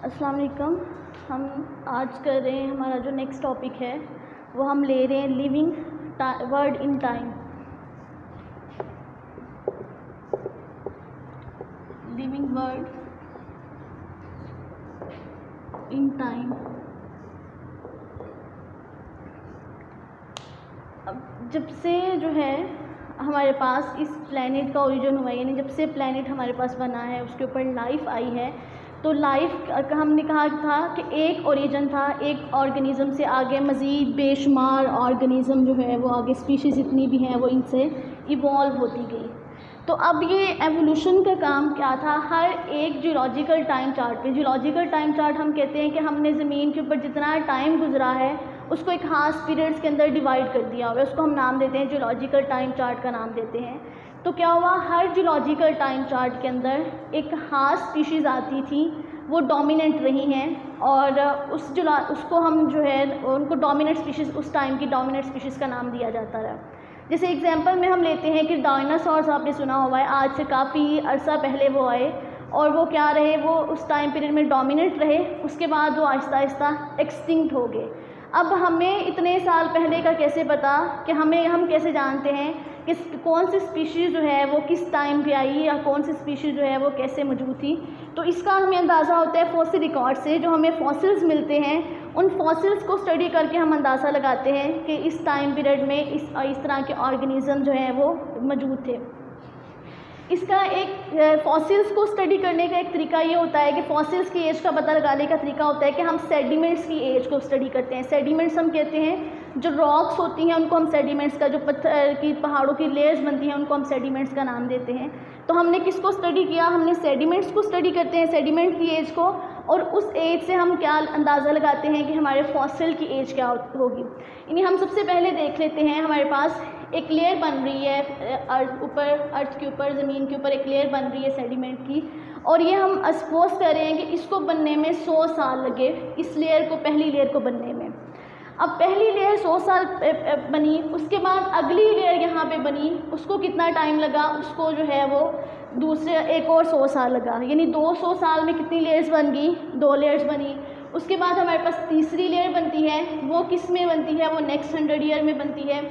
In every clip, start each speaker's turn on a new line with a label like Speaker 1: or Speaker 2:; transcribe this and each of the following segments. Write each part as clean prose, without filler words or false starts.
Speaker 1: अस्सलाम वालेकुम। हम आज कर रहे हैं, हमारा जो नेक्स्ट टॉपिक है वो हम ले रहे हैं living word in time. Living word in time. अब जब से जो है हमारे पास इस प्लैनेट का ओरिजिन हुआ, यानी जब से प्लैनेट हमारे पास बना है, उसके ऊपर लाइफ आई है, तो लाइफ हमने कहा था कि एक ओरिजिन था, एक ऑर्गेनिज़म से आगे मज़ीद बेशुमार ऑर्गेनिज़म जो है वो आगे स्पीशीज़ जितनी भी हैं वो इनसे इवॉल्व होती गई। तो अब ये एवोल्यूशन का काम क्या था, हर एक जियोलॉजिकल टाइम चार्ट पे, जियोलॉजिकल टाइम चार्ट हम कहते हैं कि हमने ज़मीन के ऊपर जितना टाइम गुजरा है उसको एक खास पीरियड्स के अंदर डिवाइड कर दिया हुआ है, उसको हम नाम देते हैं जियोलॉजिकल टाइम चार्ट का नाम देते हैं। तो क्या हुआ, हर जियोलॉजिकल टाइम चार्ट के अंदर एक खास स्पीशीज़ आती थी, वो डोमिनेंट रही हैं, और उसको हम जो है उनको डोमिनेंट स्पीशीज़, उस टाइम की डोमिनेंट स्पीशीज़ का नाम दिया जाता रहा। जैसे एग्जांपल में हम लेते हैं कि डायनासोर्स आपने सुना हुआ है, आज से काफ़ी अरसा पहले वो आए और वो क्या रहे, वो उस टाइम पीरियड में डोमिनेंट रहे, उसके बाद वो आहिस्ता आहिस्ता एक्सटिंक्ट हो गए। अब हमें इतने साल पहले का कैसे पता कि हम कैसे जानते हैं कि कौन सी स्पीशीज़ जो है वो किस टाइम पे आई या कौन सी स्पीशीज़ जो है वो कैसे मौजूद थी। तो इसका हमें अंदाज़ा होता है फॉसिल रिकॉर्ड से, जो हमें फॉसिल्स मिलते हैं, उन फॉसिल्स को स्टडी करके हम अंदाज़ा लगाते हैं कि इस टाइम पीरियड में इस तरह के ऑर्गेनिज़म जो हैं वो मौजूद थे। इसका एक फॉसिल्स को स्टडी करने का एक तरीका ये होता है कि फॉसिल्स की एज का पता लगाने का तरीका होता है कि हम सेडिमेंट्स की एज को स्टडी करते हैं। सेडिमेंट्स हम कहते हैं जो रॉक्स होती हैं उनको हम सेडिमेंट्स का, जो पत्थर की पहाड़ों की लेयर्स बनती हैं उनको हम सेडिमेंट्स का नाम देते हैं। तो हमने किसको स्टडी किया, हमने सेडिमेंट्स को स्टडी करते हैं, सेडिमेंट की एज को, और उस एज से हम क्या अंदाज़ा लगाते हैं कि हमारे फॉसिल की एज क्या होगी। यानी हम सबसे पहले देख लेते हैं, हमारे पास एक लेयर बन रही है अर्थ के ऊपर, ज़मीन के ऊपर एक लेयर बन रही है सेडिमेंट की, और ये हम सपोज कर रहे हैं कि इसको बनने में 100 साल लगे, इस लेयर को, पहली लेयर को बनने में। अब पहली लेयर 100 साल बनी, उसके बाद अगली लेयर यहाँ पे बनी, उसको कितना टाइम लगा, उसको जो है वो दूसरे एक और 100 साल लगा, यानी 200 साल में कितनी लेयर्स बन गई, 2 लेयर्स बनी। उसके बाद हमारे पास तीसरी लेयर बनती है, वो किस में बनती है, वो नेक्स्ट 100 ईयर में बनती है।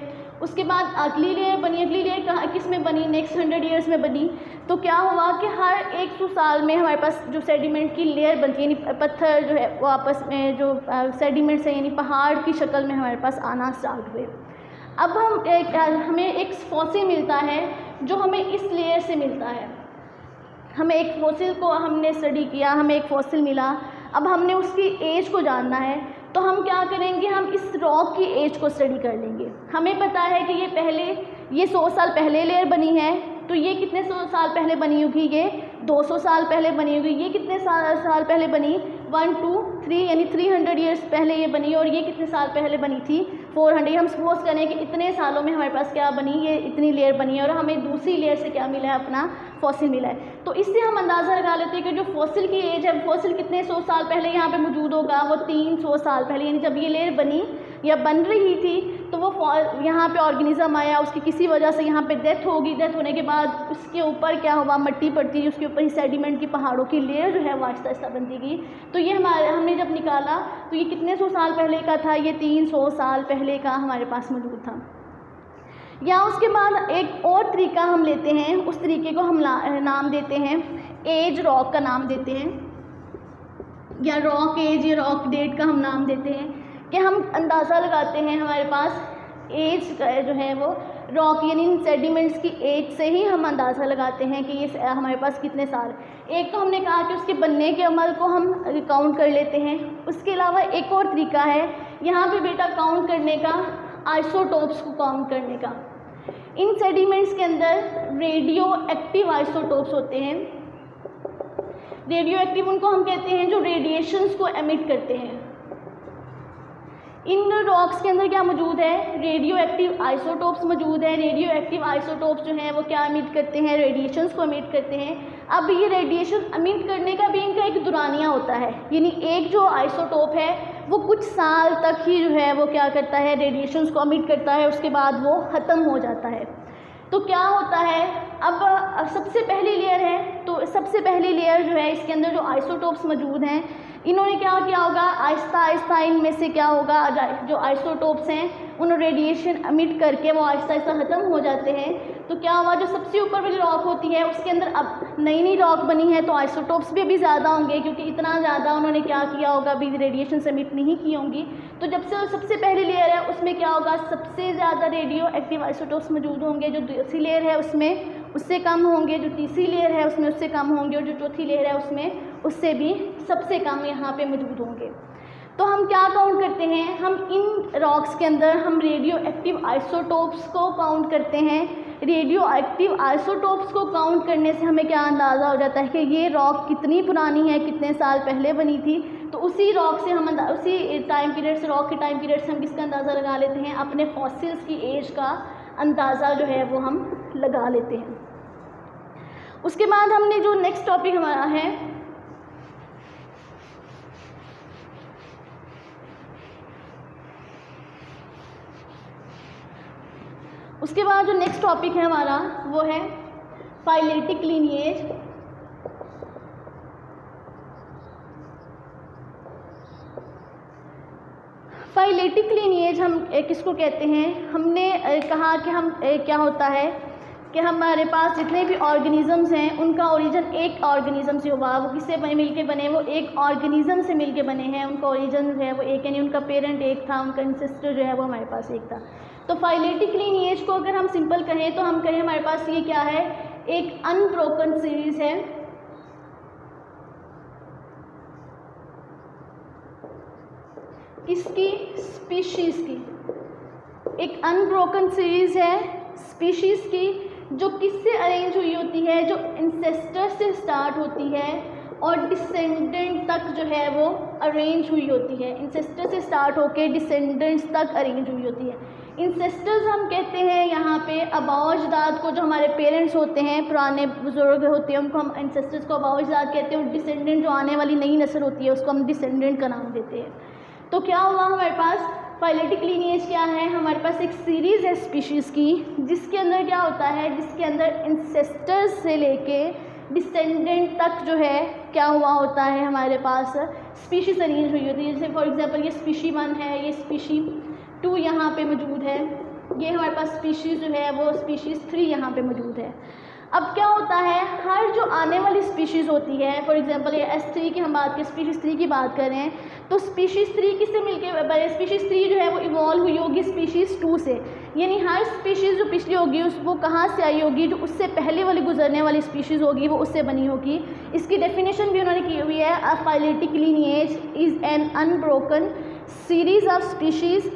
Speaker 1: उसके बाद अगली लेयर बनी, अगली लेयर किस में बनी, नेक्स्ट 100 ईयर्स में बनी। तो क्या हुआ कि हर 100 साल में हमारे पास जो सेडिमेंट की लेयर बनती है, यानी पत्थर जो है वो आपस में जो सेडिमेंट्स है यानी पहाड़ की शक्ल में हमारे पास आना स्टार्ट हुए। अब हमें एक फॉसिल मिलता है जो हमें इस लेयर से मिलता है। हमें एक फॉसिल को हमने स्टडी किया, हमें एक फॉसिल मिला, अब हमने उसकी एज को जानना है, तो हम क्या करेंगे, हम इस रॉक की एज को स्टडी कर लेंगे। हमें पता है कि ये 100 साल पहले लेयर बनी है, तो ये कितने 100 साल पहले बनी होगी, ये 200 साल पहले बनी होगी, ये कितने साल पहले बनी, 1 2 3 यानी 300 ईयर्स पहले ये बनी, और ये कितने साल पहले बनी थी, 400। हम सपोज करें कि इतने सालों में हमारे पास क्या बनी, ये इतनी लेयर बनी है, और हमें दूसरी लेयर से क्या मिला है, अपना फॉसिल मिला है। तो इससे हम अंदाज़ा लगा लेते हैं कि जो फॉसिल की एज है, फॉसिल कितने 100 साल पहले यहाँ पे मौजूद होगा, वो 300 साल पहले, यानी जब ये लेयर बनी या बन रही थी तो वो यहाँ पे ऑर्गेनिज़म आया, उसकी किसी वजह से यहाँ पे डेथ होगी, डेथ होने के बाद उसके ऊपर क्या हुआ, मिट्टी पड़ती है, उसके ऊपर ही सेडिमेंट की पहाड़ों की लेयर जो है वो आहिस्ता आहिस्ता बनती गई। तो ये हमने जब निकाला तो ये कितने 100 साल पहले का था, ये 300 साल पहले का हमारे पास मौजूद था। या उसके बाद एक और तरीका हम लेते हैं, उस तरीके को हम नाम देते हैं एज रॉक का नाम देते हैं, या रॉक एज या रॉक डेट का हम नाम देते हैं, कि हम अंदाज़ा लगाते हैं हमारे पास एज जो है वो रॉक यानी सेडिमेंट्स की एज से ही हम अंदाज़ा लगाते हैं कि ये हमारे पास कितने साल। एक तो हमने कहा कि उसके बनने के अमल को हम काउंट कर लेते हैं, उसके अलावा एक और तरीका है यहाँ पे बेटा काउंट करने का, आइसोटोप्स को काउंट करने का। इन सेडिमेंट्स के अंदर रेडियो एक्टिव आइसोटोप्स होते हैं। रेडियो एक्टिव उनको हम कहते हैं जो रेडिएशंस को एमिट करते हैं। इन रॉक्स के अंदर क्या मौजूद है, रेडियो एक्टिव आइसोटोप्स मौजूद है। रेडियो एक्टिव आइसोटोप्स जो हैं वो क्या एमिट करते हैं, रेडिएशंस को एमिट करते हैं। अब ये रेडिएशन एमिट करने का भी इनका एक दुरानिया होता है, यानी एक जो आइसोटोप है वो कुछ साल तक ही जो है वो क्या करता है, रेडिएशंस को एमिट करता है, उसके बाद वो ख़त्म हो जाता है। तो क्या होता है, अब सबसे पहली लेयर है, तो सबसे पहली लेयर जो है इसके अंदर जो आइसोटोप्स मौजूद हैं इन्होंने क्या किया होगा, आहिस्ता आहिस्ता इनमें से क्या होगा, जो आइसोटोप्स हैं उन्होंने रेडिएशन एमिट करके वो आहिस्ता आहिस्ता ख़त्म हो जाते हैं। तो क्या हुआ, जो सबसे ऊपर वाली रॉक होती है उसके अंदर अब नई नई रॉक बनी है, तो आइसोटोप्स भी अभी ज़्यादा होंगे क्योंकि इतना ज़्यादा उन्होंने क्या किया होगा, अभी रेडिएशन से एमिट नहीं की होंगी। तो जब से सबसे पहली लेयर है उसमें क्या होगा, सबसे ज़्यादा रेडियो एक्टिव आइसोटोप्स मौजूद होंगे। जो दूसरी लेयर है उसमें उससे कम होंगे, जो तीसरी लेयर है उसमें उससे कम होंगे, और जो चौथी लेयर है उसमें उससे भी सबसे कम यहाँ पे मौजूद होंगे। तो हम क्या काउंट करते हैं, हम इन रॉक्स के अंदर हम रेडियो एक्टिव आइसोटोप्स को काउंट करते हैं। रेडियो एक्टिव आइसोटोप्स को काउंट करने से हमें क्या अंदाज़ा हो जाता है कि ये रॉक कितनी पुरानी है, कितने साल पहले बनी थी। तो उसी रॉक से हम उसी टाइम पीरियड से, रॉक के टाइम पीरियड से हम किसका अंदाज़ा लगा लेते हैं, अपने फॉसिल्स की एज का अंदाज़ा जो है वो हम लगा लेते हैं। उसके बाद हमने जो नेक्स्ट टॉपिक हमारा है, उसके बाद जो नेक्स्ट टॉपिक है हमारा वो है फाइलेटिक लीनिएज। फाइलेटिक लीनिएज हम किसको कहते हैं, हमने कहा कि हम क्या होता है कि हमारे पास जितने भी ऑर्गेनिज़म्स हैं उनका ओरिजिन एक ऑर्गेनिज़म से हुआ, वो किससे मिलके बने, वो एक ऑर्गेनिज़म से मिलके बने हैं, उनका ओरिजिन जो है वो एक, यानी उनका पेरेंट एक था, उनका इंसेस्टर जो है वो हमारे पास एक था। तो फाइलेटिक लीनिएज को अगर हम सिंपल कहें तो हम कहें हमारे पास ये क्या है, एक अनब्रोकन सीरीज़ है, इसकी स्पीशीज़ की एक अनब्रोकन सीरीज़ है स्पीशीज़ की, जो किससे अरेंज हुई होती है, जो इंसेस्टर से स्टार्ट होती है और डिसेंडेंट तक जो है वो अरेंज हुई होती है। इंसेस्टर से स्टार्ट होकर डिसेंडेंट्स तक अरेंज हुई होती है। इंसेस्टर्स हम कहते हैं यहाँ पे अबावजदाद को, जो हमारे पेरेंट्स होते हैं, पुराने बुजुर्ग होते हैं, उनको हम इंसेस्टर्स को अबावजदाद कहते हैं, और डिसेंडेंट जो आने वाली नई नस्ल होती है उसको हम डिसेंडेंट का नाम देते हैं। तो क्या हुआ, हमारे पास फाइलेटिक लीनिएज क्या है, हमारे पास एक सीरीज़ है स्पीशीज़ की, जिसके अंदर क्या होता है, जिसके अंदर इंसेस्टर्स से लेके डिसेंडेंट तक जो है क्या हुआ होता है, हमारे पास स्पीशीज़ अरेंज हुई होती है। जैसे फॉर एग्जांपल ये स्पीशी 1 है, ये स्पीशी 2 यहाँ पे मौजूद है, ये हमारे पास स्पीशीज़ जो है वो स्पीशीज़ 3 यहाँ पे मौजूद है। अब क्या होता है, हर जो आने वाली स्पीशीज़ होती है, फॉर एग्जांपल ये S3 की हम बात करें, स्पीशीज़ 3 की बात करें, तो स्पीशीज़ 3 किससे मिलके, स्पीशीज़ 3 जो है वो इवॉल्व हुई होगी स्पीशीज़ 2 से, यानी हर स्पीशीज़ जो पिछली होगी वो कहाँ से आई होगी, जो उससे पहले वाली गुजरने वाली स्पीशीज़ होगी वो उससे बनी होगी। इसकी डेफिनेशन भी उन्होंने की हुई है, a phyletic lineage is an unbroken series of species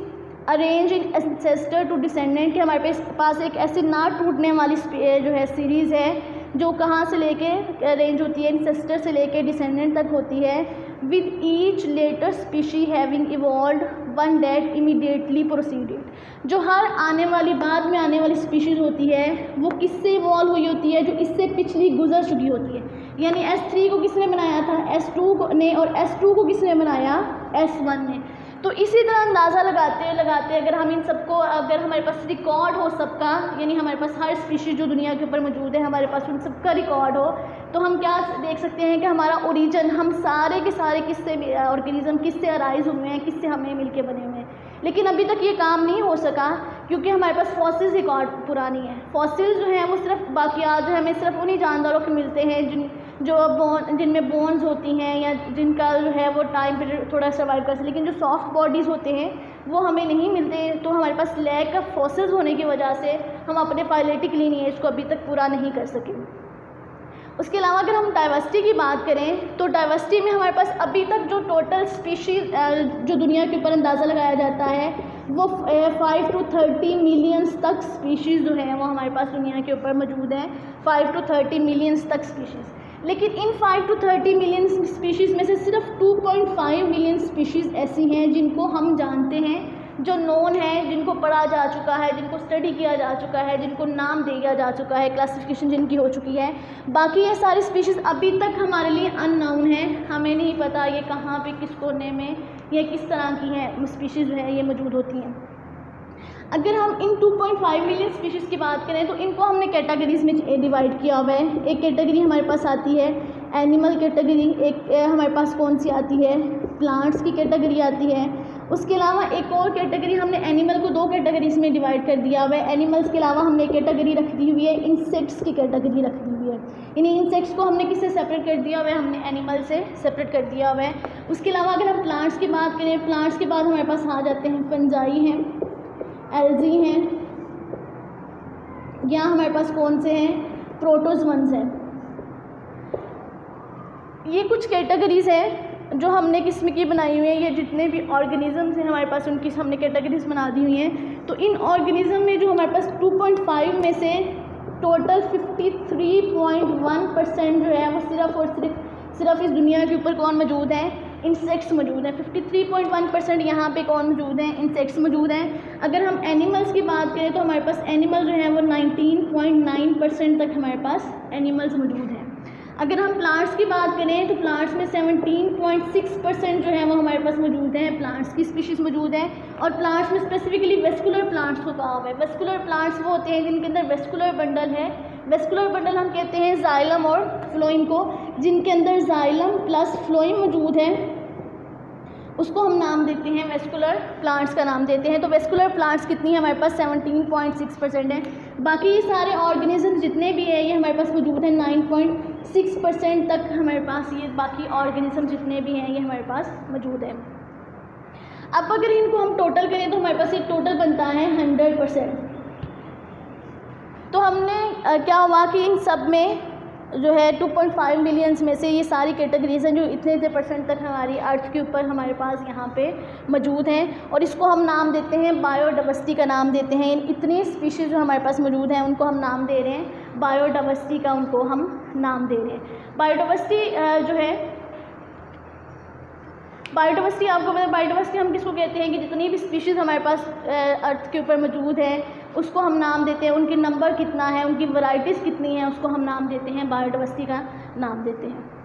Speaker 1: arrange in ancestor to descendant, कि हमारे पास एक ऐसी ना टूटने वाली जो है सीरीज़ है जो कहाँ से लेके अरेंज होती है, इंसेस्टर से लेके डिसेंडेंट तक होती है, with each later species having evolved one that immediately proceeded. जो हर आने वाली बाद में आने वाली स्पीशीज़ होती है वो किससे इवॉल्व हुई होती है, जो इससे पिछली गुजर चुकी होती है। यानी S3 को किसने बनाया था, S2 ने, और S2 को किसने बनाया, S1 ने। तो इसी तरह अंदाज़ा लगाते अगर हम इन सबको, अगर हमारे पास रिकॉर्ड हो सबका, यानी हमारे पास हर स्पीशीज़ जो दुनिया के ऊपर मौजूद है हमारे पास उन सबका रिकॉर्ड हो, तो हम क्या देख सकते हैं कि हमारा ओरिजिन, हम सारे के सारे किससे ऑर्गेनिज्म किससे अराइज हुए हैं, किससे हमें मिलके बने हुए हैं। लेकिन अभी तक ये काम नहीं हो सका क्योंकि हमारे पास फॉसिल्स रिकॉर्ड पुरानी है। फॉसिल्स जो हैं वो सिर्फ बाकियात जो हमें सिर्फ उन्हीं जानदारों के मिलते हैं जिनमें बोन्स होती हैं या जिनका जो है वो टाइम पीरियड थोड़ा सर्वाइव कर सकते, लेकिन जो सॉफ्ट बॉडीज़ होते हैं वो हमें नहीं मिलते। तो हमारे पास लैक ऑफ फॉसिल्स होने की वजह से हम अपने फाइलेटिक लीनिएज को अभी तक पूरा नहीं कर सके। उसके अलावा अगर हम डाइवर्सिटी की बात करें तो डाइवर्सिटी में हमारे पास अभी तक जो टोटल स्पीशीज़ जो दुनिया के ऊपर अंदाज़ा लगाया जाता है वो 5 to 30 मिलियंस तक स्पीशीज़ जो है वो हमारे पास दुनिया के ऊपर मौजूद हैं, 5 to 30 मिलियंस तक स्पीशीज़। लेकिन इन 5 to 30 मिलियन स्पीशीज़ में से सिर्फ 2.5 मिलियन स्पीशीज़ ऐसी हैं जिनको हम जानते हैं, जो नोन है, जिनको पढ़ा जा चुका है, जिनको स्टडी किया जा चुका है, जिनको नाम दिया जा चुका है, क्लासिफिकेशन जिनकी हो चुकी है। बाकी ये सारी स्पीशीज़ अभी तक हमारे लिए अननोन है, हमें नहीं पता ये कहाँ पे किस कोने में या किस तरह की है स्पीशीज़ जो है ये मौजूद होती हैं। अगर हम इन 2.5 मिलियन स्पीशीज़ की बात करें तो इनको हमने कैटेगरीज़ में डिवाइड किया हुआ है। एक कैटेगरी हमारे पास आती है एनिमल कैटेगरी एक हमारे पास कौन सी आती है, प्लांट्स की कैटेगरी आती है। उसके अलावा एक और कैटेगरी हमने एनिमल को 2 कैटेगरीज में डिवाइड कर दिया हुआ है। एनिमल्स के अलावा हमने कैटेगरी रख दी हुई है, इंसेक्ट्स की कैटेगरी रख दी हुई है। इन्हीं इंसेक्ट्स को हमने किससे सेपरेट कर दिया हुआ है, हमने एनिमल से सेपरेट कर दिया हुआ है। उसके अलावा अगर हम प्लांट्स की बात करें, प्लांट्स के बाद हमारे पास आ जाते हैं फंजाई हैं, एल्जी हैं, या हमारे पास कौन से हैं, प्रोटोजोअन्स हैं। ये कुछ कैटेगरीज हैं जो हमने किस्म की बनाई हुई है। ये जितने भी ऑर्गेनिज़म्स हैं हमारे पास उनकी हमने कैटेगरीज बना दी हुई हैं। तो इन ऑर्गेनिज़म में जो हमारे पास 2.5 में से टोटल 53.1% जो है वो सिर्फ़ और सिर्फ इस दुनिया के ऊपर कौन मौजूद है, इंसेक्ट्स मौजूद हैं। 53.1% यहाँ पे कौन मौजूद हैं, इंसेक्ट्स मौजूद हैं। अगर हम एनिमल्स की बात करें तो हमारे पास एनिमल जो है वो 19.9% तक हमारे पास एनिमल्स मौजूद हैं। अगर हम प्लांट्स की बात करें तो प्लांट्स में 17.6% जो है वो हमारे पास मौजूद हैं, प्लांट्स की स्पीशीज़ मौजूद हैं। और प्लांट्स में स्पेसिफिकली वेस्कुलर प्लांट्स को कहा हुआ है। वेस्कुलर प्लांट्स वो होते हैं जिनके अंदर वेस्कुलर बंडल है। वेस्कुलर बंडल हम कहते हैं जाइलम और फ्लोएम को, जिनके अंदर जाइलम प्लस फ्लोएम मौजूद है, उसको हम नाम देते हैं वेस्कुलर प्लांट्स का नाम देते हैं। तो वेस्कुलर प्लांट्स कितनी है हमारे पास, 17.6% है। बाकी ये सारे ऑर्गेनिज्म जितने भी हैं ये हमारे पास मौजूद हैं 9.6% तक हमारे पास ये बाकी ऑर्गेनिज्म जितने भी हैं ये हमारे पास मौजूद है। अब अगर इनको हम टोटल करें तो हमारे पास ये टोटल बनता है 100%। तो हमने क्या हुआ कि इन सब में जो है 2.5 मिलियंस में से ये सारी कैटेगरीज हैं जो इतने परसेंट तक हमारी अर्थ के ऊपर हमारे पास यहाँ पे मौजूद हैं। और इसको हम नाम देते हैं बायोडाइवर्सिटी का नाम देते हैं। इतने स्पीशीज़ जो हमारे पास मौजूद हैं उनको हम नाम दे रहे हैं बायोडाइवर्सिटी का, उनको हम नाम दे रहे हैं। बायोडाइवर्सिटी जो है, बायोडाइवर्सिटी आपको पता है, बायोडाइवर्सिटी हम किसको कहते हैं कि जितनी भी स्पीशीज़ हमारे पास अर्थ के ऊपर मौजूद हैं उसको हम नाम देते हैं, उनके नंबर कितना है, उनकी वैरायटीज़ कितनी हैं, उसको हम नाम देते हैं, बायोडाइवर्सिटी का नाम देते हैं।